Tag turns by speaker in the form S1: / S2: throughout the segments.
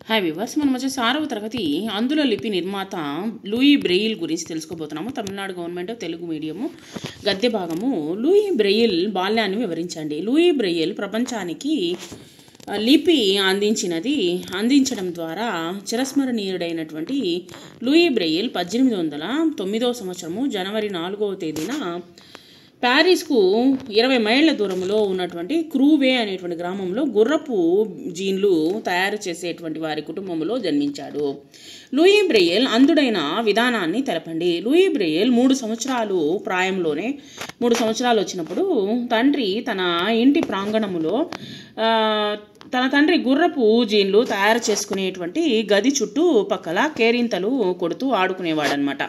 S1: Hi viewers, మనం వచ్చేసి 6వ తరగతి అందుల లిపి నిర్మాత లూయి బ్రెయిల్ గురించి తెలుసుకోబోతున్నాము. తమిళనాడు గవర్నమెంట్ తెలుగు మీడియము గద్య భాగము. లూయి బ్రెయిల్ బాల్యాన్ని వివరించండి. లూయి బ్రెయిల్ ప్రపంచానికి లిపి అందించడం ద్వారా చిరస్మరణీయుడైనటువంటి లూయి బ్రెయిల్ 1809 సంవత్సరము జనవరి 4వ తేదీన ప్యారిస్కు 20 మైళ్ళ దూరంలో ఉన్నటువంటి క్రూవే అనేటువంటి గ్రామంలో గుర్రపు జీన్లు తయారు చేసేటువంటి వారి కుటుంబంలో జన్మించాడు. లూయి బ్రెయిల్ అంధుడైన విధానాన్ని తెలపండి. లూయి బ్రెయిల్ 3 సంవత్సరాలు ప్రాయంలోనే 3 సంవత్సరాలు వచ్చినప్పుడు తండ్రి తన ఇంటి ప్రాంగణములో తన తండ్రి గుర్రపు జీన్లు తయారు చేసుకునేటువంటి గది చుట్టూ పక్కల కేరింతలు కొడుతూ ఆడుకునేవాడనమాట.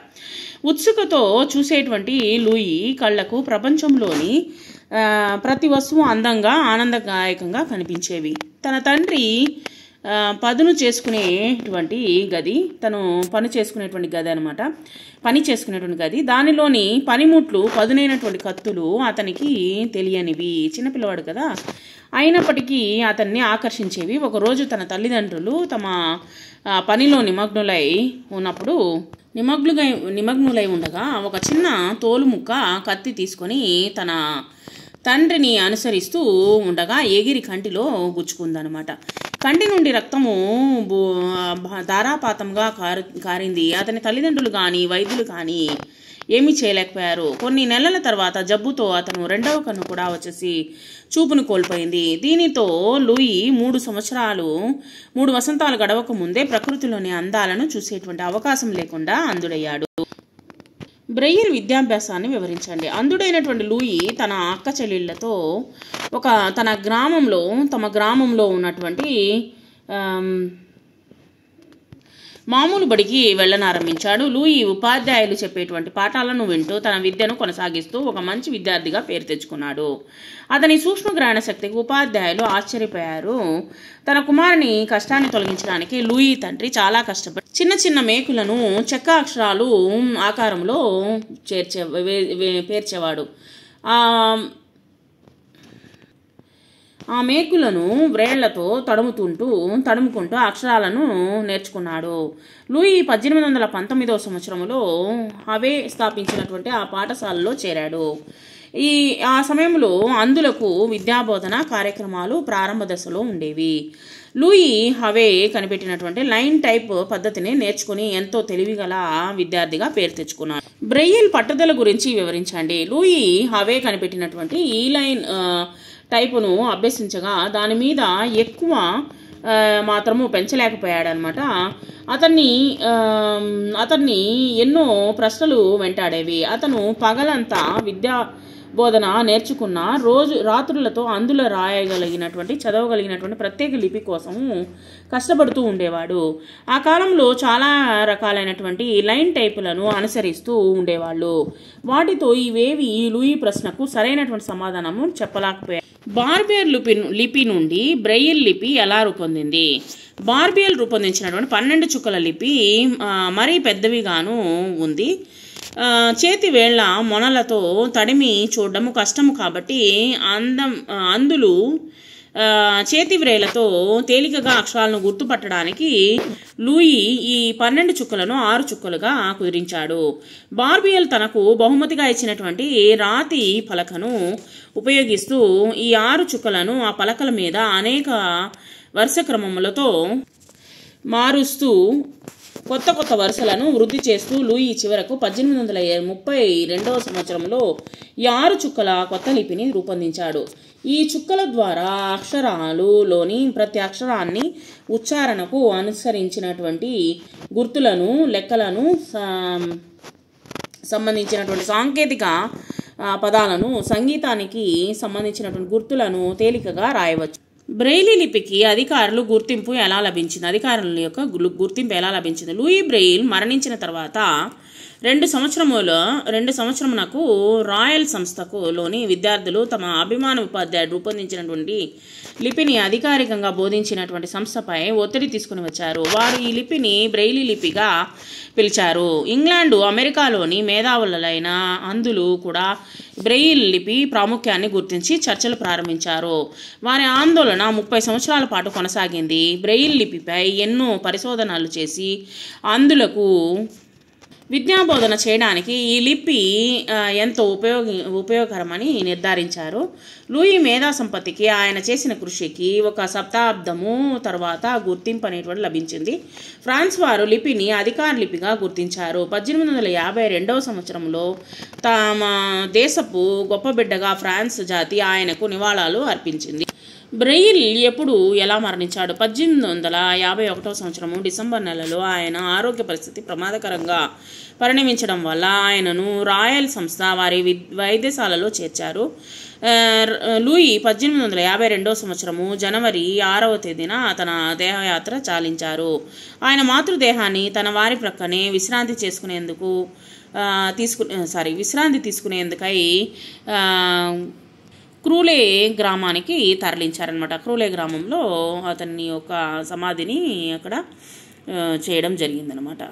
S1: ఉత్సుకతో చూసేటువంటి లూయి కళ్ళకు ప్రపంచంలోని ప్రతి వస్తువు అందంగా ఆనందదాయకంగా కనిపించేవి. తన తండ్రి పని చేసుకునేటువంటి గది దానిలోని పనిముట్లు పదునైనటువంటి కత్తులు అతనికి తెలియనివి. చిన్నపిల్లవాడు కదా, అయినప్పటికీ అతన్ని ఆకర్షించేవి. ఒకరోజు తన తల్లిదండ్రులు తమ పనిలో నిమగ్నులై ఉండగా ఒక చిన్న తోలు ముక్క కత్తి తీసుకొని తన తండ్రిని అనుసరిస్తూ ఉండగా ఎగిరి కంటిలో గుచ్చుకుందనమాట. కంటి నుండి రక్తము ధారాపాతంగా కారింది. అతని తల్లిదండ్రులు కానీ వైద్యులు కానీ ఏమీ చేయలేకపోయారు. కొన్ని నెలల తర్వాత జబ్బుతో అతను 2వ కన్ను కూడా వచ్చేసి చూపును కోల్పోయింది. దీనితో లూయి 3 వసంతాలు గడవక ముందే ప్రకృతిలోని అందాలను చూసేటువంటి అవకాశం లేకుండా అంధుడయ్యాడు. బ్రెయిల్ విద్యాభ్యాసాన్ని వివరించండి. అంధుడైనటువంటి లూయి తన అక్క చెల్లెళ్లతో తమ గ్రామంలో ఉన్నటువంటి మామూలు బడికి వెళ్ళనారంభించాడు. లూయి ఉపాధ్యాయులు చెప్పేటువంటి పాఠాలను వింటూ తన విద్యను కొనసాగిస్తూ ఒక మంచి విద్యార్థిగా పేరు తెచ్చుకున్నాడు. అతని సూక్ష్మగ్రహణ శక్తికి ఉపాధ్యాయులు ఆశ్చర్యపోయారు. తన కుమారుని కష్టాన్ని తొలగించడానికి లూయి తండ్రి చాలా కష్టపడి చిన్న చిన్న మేకులను చెక్క అక్షరాలు ఆకారంలో పేర్చేవాడు. ఆ మేకులను వ్రేళ్లతో తడుముకుంటూ అక్షరాలను నేర్చుకున్నాడు. లూయి 1819 సంవత్సరంలో హవే స్థాపించినటువంటి ఆ పాఠశాలలో చేరాడు. ఆ సమయంలో అంధులకు విద్యాబోధన కార్యక్రమాలు ప్రారంభ దశలో ఉండేవి. లూయి హవే కనిపెట్టినటువంటి లైన్ టైప్ పద్ధతిని నేర్చుకుని ఎంతో తెలివిగల విద్యార్థిగా పేరు తెచ్చుకున్నాడు. బ్రెయిల్ పట్టుదల గురించి వివరించండి. లూయి హవే కనిపెట్టినటువంటి ఈ లైన్ టైపును అభ్యసించగా దాని మీద ఎక్కువ మాత్రము పెంచలేకపోయాడనమాట. అతన్ని ఎన్నో ప్రశ్నలు వెంటాడేవి. అతను పగలంతా విద్యా బోధన నేర్చుకున్న రాత్రులతో అందులో చదవగలిగినటువంటి ప్రత్యేక లిపి కోసము కష్టపడుతూ ఉండేవాడు. ఆ కాలంలో చాలా రకాలైనటువంటి లైన్ టైపులను అనుసరిస్తూ ఉండేవాళ్ళు. వాటితో ఇవేవి లూయి ప్రశ్నకు సరైనటువంటి సమాధానము చెప్పలేకపోయాయి. బార్బియర్ లిపి నుండి బ్రెయిల్ లిపి ఎలా రూపొందింది? బార్బియర్ రూపొందించినటువంటి 12 చుక్కల లిపి మరీ పెద్దవిగాను ఉంది. చేతి వేళ్ల మొనలతో తడిమి చూడడము కష్టము కాబట్టి అందులు చేతి వ్రేళ్లతో తేలికగా అక్షరాలను గుర్తుపట్టడానికి లూయి ఈ 12 చుక్కలను 6 చుక్కలుగా కుదిరించాడు. బార్బియర్ తనకు బహుమతిగా ఇచ్చినటువంటి రాతి పలకను ఉపయోగిస్తూ ఈ 6 చుక్కలను ఆ పలకల మీద అనేక వరుస క్రమములతో మారుస్తూ కొత్త వరుసలను వృద్ధి చేస్తూ లూయి చివరకు 1832 సంవత్సరంలో ఈ 6 చుక్కల కొత్త లిపిని రూపొందించాడు. ఈ చుక్కల ద్వారా అక్షరాలులోని ప్రతి అక్షరాన్ని ఉచ్చారణకు అనుసరించినటువంటి గుర్తులను, లెక్కలను సంబంధించినటువంటి సాంకేతిక పదాలను, సంగీతానికి సంబంధించినటువంటి గుర్తులను తేలికగా రాయవచ్చు. బ్రెయిలీ లిపికి అధికారుల యొక్క గుర్తింపు ఎలా లభించింది? లూయి బ్రెయిల్ మరణించిన తర్వాత రెండు సంవత్సరమునకు రాయల్ సంస్థలోని విద్యార్థులు తమ అభిమాన ఉపాధ్యాయుడు రూపొందించినటువంటి లిపిని అధికారికంగా బోధించినటువంటి సంస్థపై ఒత్తిడి తీసుకుని వచ్చారు. వారు ఈ లిపిని బ్రెయిలీ లిపిగా పిలిచారు. ఇంగ్లాండు, అమెరికాలోని మేధావులైన అంధులు కూడా బ్రెయిల్ లిపి ప్రాముఖ్యాన్ని గుర్తించి చర్చలు ప్రారంభించారు. వారి ఆందోళన 30 సంవత్సరాల పాటు కొనసాగింది. బ్రెయిల్ లిపిపై ఎన్నో పరిశోధనలు చేసి అంధులకు విద్యాబోధన చేయడానికి ఈ లిపి ఎంతో ఉపయోగకరమని నిర్ధారించారు. లూయి మేధా సంపత్తికి, ఆయన చేసిన కృషికి ఒక శతాబ్దము తర్వాత గుర్తింపు అనేటువంటి లభించింది. ఫ్రాన్స్ వారు లిపిని అధికార లిపిగా గుర్తించారు. 1852 సంవత్సరంలో తమ దేశపు గొప్ప బిడ్డగా ఫ్రాన్స్ జాతి ఆయనకు నివాళులు అర్పించింది. బ్రెయిల్ ఎప్పుడు ఎలా మరణించాడు? 1851 సంవత్సరము డిసెంబర్ నెలలో ఆయన ఆరోగ్య పరిస్థితి ప్రమాదకరంగా పరిణమించడం వల్ల ఆయనను రాయల్ సంస్థ వారి వైద్యశాలలో చేర్చారు. లూయి 1852 సంవత్సరము జనవరి 6వ తేదీన తన దేహయాత్ర చాలించారు. ఆయన మాతృదేహాన్ని తన వారి ప్రక్కనే విశ్రాంతి తీసుకునేందుకై క్రూలే గ్రామానికి తరలించారనమాట. క్రూలే గ్రామంలో అతన్ని యొక్క సమాధిని అక్కడ చేయడం జరిగిందనమాట.